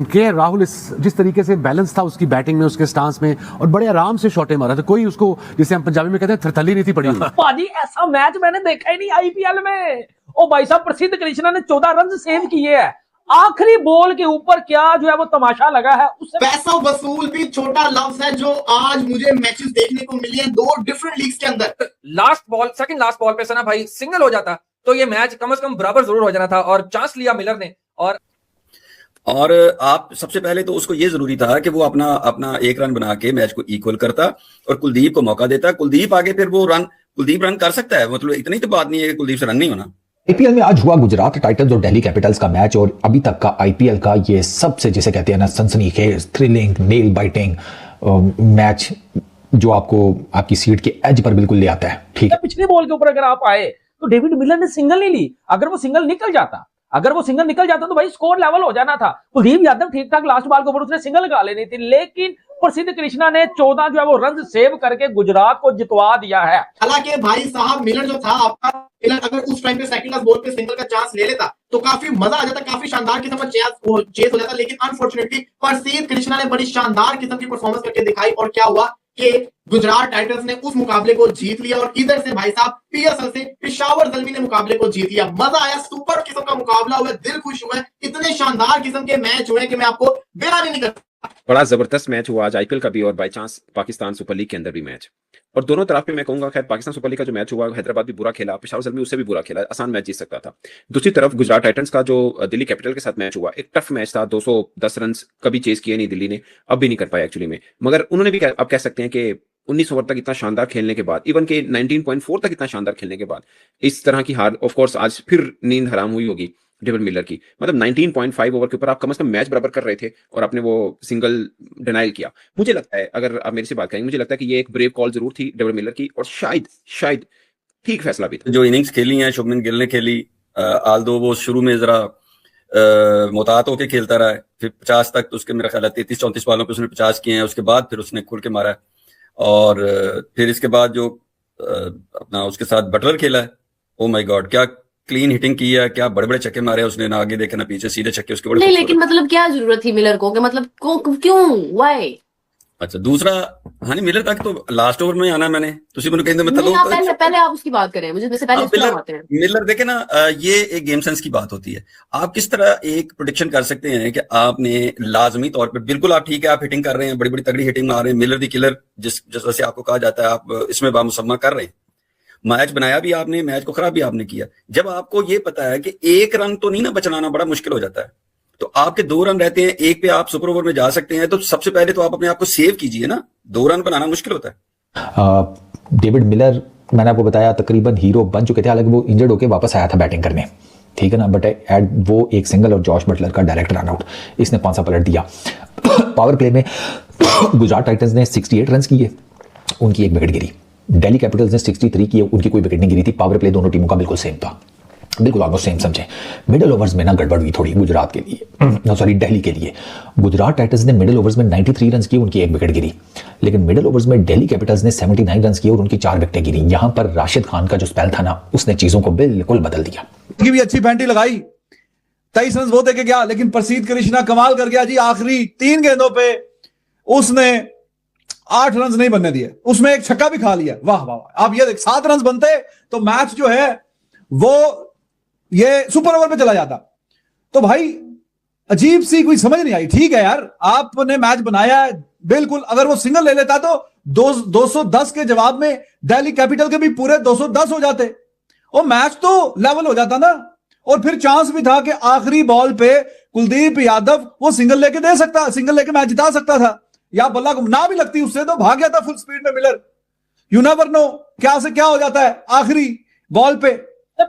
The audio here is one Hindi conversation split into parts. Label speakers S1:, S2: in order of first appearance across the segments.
S1: के राहुल इस जिस तरीके से बैलेंस था उसकी बैटिंग में, उसके स्टांस में, और बड़े आराम से शॉटें मारा था, कोई उसको जिसे हम पंजाबी में कहते हैं थरथली नहीं थी पड़ी हुई।
S2: पाजी ऐसा मैच मैंने देखा ही नहीं आईपीएल में। ओ भाई साहब, प्रसिद्ध कृष्णा ने 14 रन सेव किए हैं। आखिरी बॉल के ऊपर क्या जो है वो तमाशा लगा है। उससे
S3: पैसा वसूल भी छोटा लफ्ज है जो आज मुझे मैचेस देखने को मिली है 2 डिफरेंट लीग्स के अंदर।
S4: Last ball, second last ball पे सना भाई सिंगल हो जाता तो ये मैच कम से कम बराबर जरूर हो जाना था, और चांस लिया मिलर ने।
S5: और आप सबसे पहले तो उसको ये जरूरी था कि वो अपना 1 रन बना के मैच को इक्वल करता और कुलदीप को मौका देता। कुलदीप आगे फिर वो कुलदीप रन कर सकता है, मतलब इतनी तो बात नहीं है कि कुलदीप से रन नहीं होना।
S6: आईपीएल में आज हुआ गुजरात टाइटंस और दिल्ली कैपिटल्स का मैच, और अभी तक का आईपीएल का ये सबसे जिसे कहते हैं ना सनसनीखेज, थ्रिलिंग, नेल बाइटिंग मैच जो आपको आपकी सीट के एज पर बिल्कुल ले आता है। ठीक है,
S2: पिछले बॉल के ऊपर अगर आप आए तो डेविड मिलर ने सिंगल नहीं ली। अगर वो सिंगल निकल जाता तो भाई स्कोर लेवल हो जाना था। कुलदीप यादव ठीक ठाक लास्ट बॉल के ऊपर उसने सिंगल लगा लेनी थी, लेकिन प्रसिद्ध कृष्णा ने 14 जो है वो रन सेव करके गुजरात को जितवा दिया है।
S3: हालांकि भाई साहब मिलर जो था आपका, मिलर अगर उस टाइम पे सेकंड लास्ट बॉल पे सिंगल का चांस ले लेता तो काफी मजा आ जाता, काफी शानदार किस्म का चेस हो जाता, लेकिन अनफॉर्चुनेटली प्रसिद्ध कृष्णा ने बड़ी शानदार किस्म की परफॉर्मेंस करके दिखाई, और क्या हुआ कि गुजरात टाइटंस ने उस मुकाबले को जीत लिया। और इधर से भाई साहब पीएसएल से पेशावर ज़ल्मी ने मुकाबले को जीत लिया। मजा आया, सुपर किस्म का मुकाबला हुआ, दिल खुश हुआ, इतने शानदार किस्म के मैच हुए कि मैं आपको बयान नहीं कर।
S7: बड़ा जबरदस्त मैच हुआ आज आईपीएल का भी, और by chance Pakistan super league के अंदर भी मैच, और दोनों तरफ पे मैं कहूंगा खैर पाकिस्तान सुपर लीग का जो मैच हुआ हैदराबाद भी बुरा खेला, पेशावर ज़ल्मी उससे भी बुरा खेला, आसान मैच जीत सकता था। दूसरी तरफ गुजरात टाइटंस का जो दिल्ली कैपिटल के साथ मैच हुआ, एक टफ मैच था, 210 रन कभी चेस किए नहीं दिल्ली ने, अब भी नहीं कर पाया एक्चुअली में, मगर उन्होंने भी अब कह सकते हैं कि 19 ओवर तक इतना शानदार खेलने के बाद, इवन के 19.4 तक इतना शानदार खेलने के बाद इस तरह की हार, ऑफ कोर्स आज फिर नींद हराम हुई होगी डेविड मिलर की। मतलब 19.5 ओवर के ऊपर आप कम से कम मैच बराबर कर रहे थे और आपने वो सिंगल डिनाइल किया। मुझे लगता है, अगर आप मेरे से बात करेंगे, मुझे लगता है कि ये एक ब्रेव कॉल जरूर थी डेविड मिलर की, और शायद ठीक फैसला भी था।
S5: जो इनिंग्स खेली है शुभमन गिल ने खेली, आल्दो वो शुरू में जरा मोहतात होकर खेलता रहा है, फिर 50 तक तो उसके मेरा ख्याल है 33-34 बालों पे उसने 50 किए हैं, उसके बाद फिर उसने खुल के मारा है, और फिर इसके बाद जो अपना उसके साथ बटलर खेला है, ओ माय गॉड क्या क्लीन हिटिंग की है, क्या बड़े बड़े छक्के मारे उसने, ना आगे देखे ना पीछे, सीधे छक्के उसके बड़े।
S8: नहीं, लेकिन मतलब क्या जरूरत थी मिलर को, कि मतलब क्यों व्हाई?
S5: अच्छा दूसरा, हाँ नहीं मिलर तक तो लास्ट ओवर में आना मैंने, तुसी मैंने कहते
S8: मतलब पहले आप उसकी बात करें, मुझे इससे पहले आते हैं।
S5: मिलर देखे ना, ये एक गेम सेंस की बात होती है। आप किस तरह एक प्रेडिक्शन कर सकते हैं कि आपने लाजमी तौर पे, बिल्कुल आप ठीक है, आप हिटिंग कर रहे हैं, बड़ी बड़ी तगड़ी हिटिंग मार रहे हैं, मिलर दी किलर जिस वैसे आपको कहा जाता है, आप इसमें बामुसम्मा कर रहे हैं, मैच बनाया भी आपने, मैच को खराब भी आपने किया। जब आपको ये पता है कि 1 रन तो नहीं ना बचनाना बड़ा मुश्किल हो जाता है, तो आपके 2 रन रहते हैं, 1 पे आप सुपर ओवर में जा सकते हैं, तो सबसे पहले तो आप अपने आप को सेव कीजिए ना, 2 रन बनाना मुश्किल होता है।
S6: डेविड मिलर मैंने आपको बताया तकरीबन हीरो बन चुके थे, हालांकि वो इंजर्ड होकर वापस आया था बैटिंग करने, ठीक है ना, बट वो एक सिंगल और जॉश बटलर का डायरेक्ट रन आउट इसने पांसा पलट दिया। पावर प्ले में गुजरात टाइटंस ने 68 रन किए, उनकी 1 विकेट गिरी। दिल्ली कैपिटल्स ने 63 किए, उनकी कोई विकेट नहीं गिरी थी। पावर प्ले दोनों टीमों का बिल्कुल सेम था, बिल्कुल ऑलमोस्ट सेम समझे। मिडिल ओवर्स में ना गड़बड़ हुई थोड़ी गुजरात के लिए, सॉरी दिल्ली के लिए। गुजरात टाइटंस ने मिडिल ओवर्स में 93 रन किए, उनकी 1 विकेट गिरी, लेकिन मिडिल ओवर्स में दिल्ली कैपिटल्स ने 79 रन किए और उनकी 4 विकेटें गिरी। यहां पर राशिद खान का जो स्पेल था ना, उसने चीजों को बिल्कुल बदल दिया।
S9: की भी अच्छी पैंटी लगाई, 23 रन वो देके गया, लेकिन प्रसिद्ध कृष्णा कमाल कर गया जी। आखिरी 3 गेंदों पे उसने 8 रन नहीं बनने दिए, उसमें एक छक्का भी खा लिया। वाह वाह, आप ये देख 7 रन बनते तो मैच जो है वो ये सुपर ओवर पे चला जाता। तो भाई अजीब सी कोई समझ नहीं आई। ठीक है यार, आपने मैच बनाया है बिल्कुल, अगर वो सिंगल ले लेता तो 210 के जवाब में दिल्ली कैपिटल के भी पूरे 210 हो जाते, और मैच तो लेवल हो जाता ना। और फिर चांस भी था कि आखिरी बॉल पे कुलदीप यादव वो सिंगल लेके मैच जिता सकता था, या बल्ला ना भी लगती उससे तो भाग गया था फुल स्पीड में मिलर। यू नेवर नो क्या से क्या हो जाता है आखिरी बॉल पे।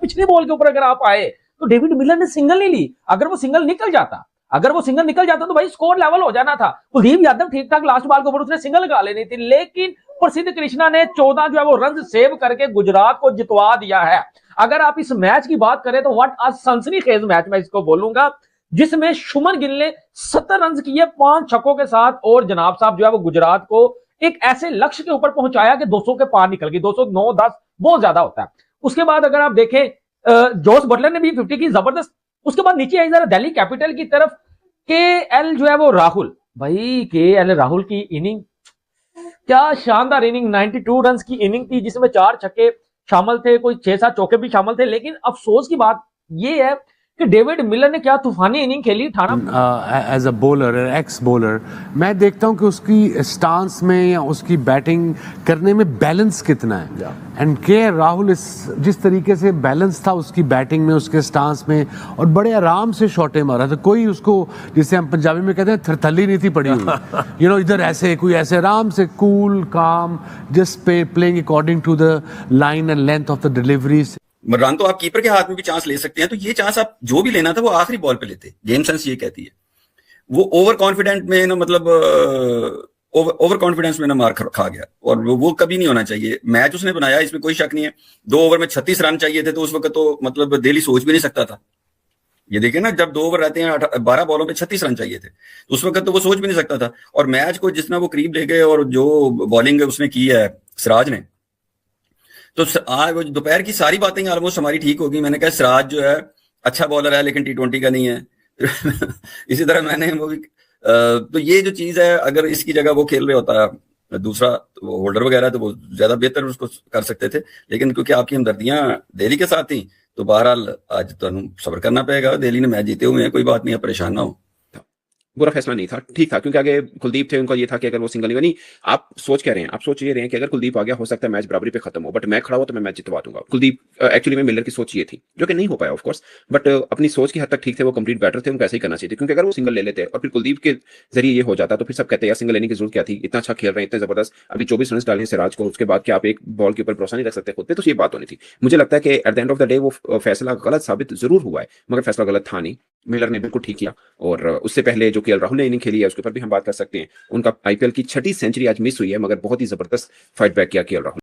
S2: पिछले बॉल के ऊपर अगर आप आए तो डेविड मिलर ने सिंगल नहीं ली। अगर वो सिंगल निकल जाता तो भाई स्कोर लेवल हो जाना था। कुलदीप यादव ठीक ठाक लास्ट बॉल के ऊपर उसने सिंगल लगा लेनी थी, लेकिन प्रसिद्ध कृष्णा ने 14 जो है वो रन सेव करके गुजरात को जितवा दिया है। अगर आप इस मैच की बात करें तो व्हाट अ सनसनीखेज मैच मैं इसको बोलूंगा, जिसमें शुभमन गिल ने 70 रन किए 5 छक्कों के साथ, और जनाब साहब जो है वो गुजरात को एक ऐसे लक्ष्य के ऊपर पहुंचाया कि 200 के पार निकल गई। 209-10 बहुत ज्यादा होता है। उसके बाद अगर आप देखें जॉस बटलर ने भी 50 की, जबरदस्त। उसके बाद नीचे आई जरा दिल्ली कैपिटल की तरफ, KL जो है वो राहुल, भाई KL राहुल की इनिंग, क्या शानदार इनिंग, 92 रन की इनिंग थी जिसमें 4 छक्के शामिल थे, कोई 6-7 चौके भी शामिल थे। लेकिन अफसोस की बात ये है कि डेविड मिलर ने क्या तूफानी इनिंग खेली। 18
S1: as a bowler, ex bowler, मैं देखता हूं कि उसकी स्टांस में या उसकी बैटिंग करने में बैलेंस कितना है। एंड के राहुल जिस तरीके से बैलेंस था उसकी बैटिंग में, उसके स्टांस में, और बड़े आराम से शॉटे मारा था। कोई उसको, जिसे हम पंजाबी में कहते हैं, थरथली नहीं थी पड़ी हुई। इधर ऐसे, कोई ऐसे आराम से कूल काम, just playing according to the line and length of the deliveries.
S5: Run तो आप कीपर के हाथ में भी चांस ले सकते हैं, तो ये चांस आप जो भी लेना था वो आखिरी बॉल पे लेते। गेम सेंस ये कहती है। वो ओवर कॉन्फिडेंट में ना, मतलब ओवर कॉन्फिडेंस में ना मार खा गया, और वो कभी नहीं होना चाहिए। मैच उसने बनाया, इसमें कोई शक नहीं है। 2 ओवर में 36 रन चाहिए थे, तो उस वक्त तो मतलब दिल्ली सोच भी नहीं सकता था। ये देखिए ना, जब 2 ओवर रहते हैं, 12 बॉलों पे 36 रन चाहिए थे, तो उस वक्त तो वो सोच भी नहीं सकता था। और मैच को जितना वो करीब ले गए, और जो बॉलिंग उसने की है सिराज ने, तो आज दोपहर की सारी बातें ऑलमोस्ट हमारी ठीक होगी। मैंने कहा सिराज जो है अच्छा बॉलर है, लेकिन T20 का नहीं है। इसी तरह मैंने वो भी, तो ये जो चीज है, अगर इसकी जगह वो खेल रहे होता दूसरा होल्डर वगैरह, तो वो ज्यादा बेहतर उसको कर सकते थे। लेकिन क्योंकि आपकी हमदर्दियां दिल्ली के साथ थी, तो बहरहाल आज तो सब्र करना पड़ेगा। दिल्ली ने मैच जीते हुए हैं, कोई बात नहीं, आप परेशान ना हो।
S7: बुरा फैसला नहीं था, ठीक था, क्योंकि आगे कुलदीप थे, उनका ये था कि अगर वो सिंगल नहीं, आप सोच कह रहे हैं, आप सोच ये रहे हैं कि अगर कुलदीप आ गया हो सकता है मैच बराबरी पे खत्म हो, बट मैं खड़ा हुआ तो मैं मैच जितवा दूंगा। कुलदीप एक्चुअली में मिलर की सोच ये थी, जो कि नहीं हो पाया ऑफ कोर्स, बट अपनी सोच की हद तक ठीक थे। वो कंप्लीट बैटर थे, उनको ऐसे ही करना चाहिए, क्योंकि अगर वो सिंगल ले लेते और फिर कुलदीप के जरिए ये हो जाता, तो फिर सब कहते हैं यार सिंगल लेने की जरूरत क्या थी, इतना अच्छा खेल रहे हैं, इतने जबरदस्त, अभी 24 रन डाले सिराज को, उसके बाद कि आप एक बॉल के ऊपर भरोसा नहीं रख सकते खुद पे, तो ये बात होनी थी। मुझे लगता है कि at the end of the day वो फैसला गलत साबित जरूर हुआ है, मगर फैसला गलत था नहीं। मिलर ने बिल्कुल ठीक किया। और उससे पहले जो KL राहुल ने इनिंग खेली है, उसके ऊपर भी हम बात कर सकते हैं। उनका IPL की 6ठी सेंचुरी आज मिस हुई है, मगर बहुत ही जबरदस्त फाइट बैक किया KL राहुल।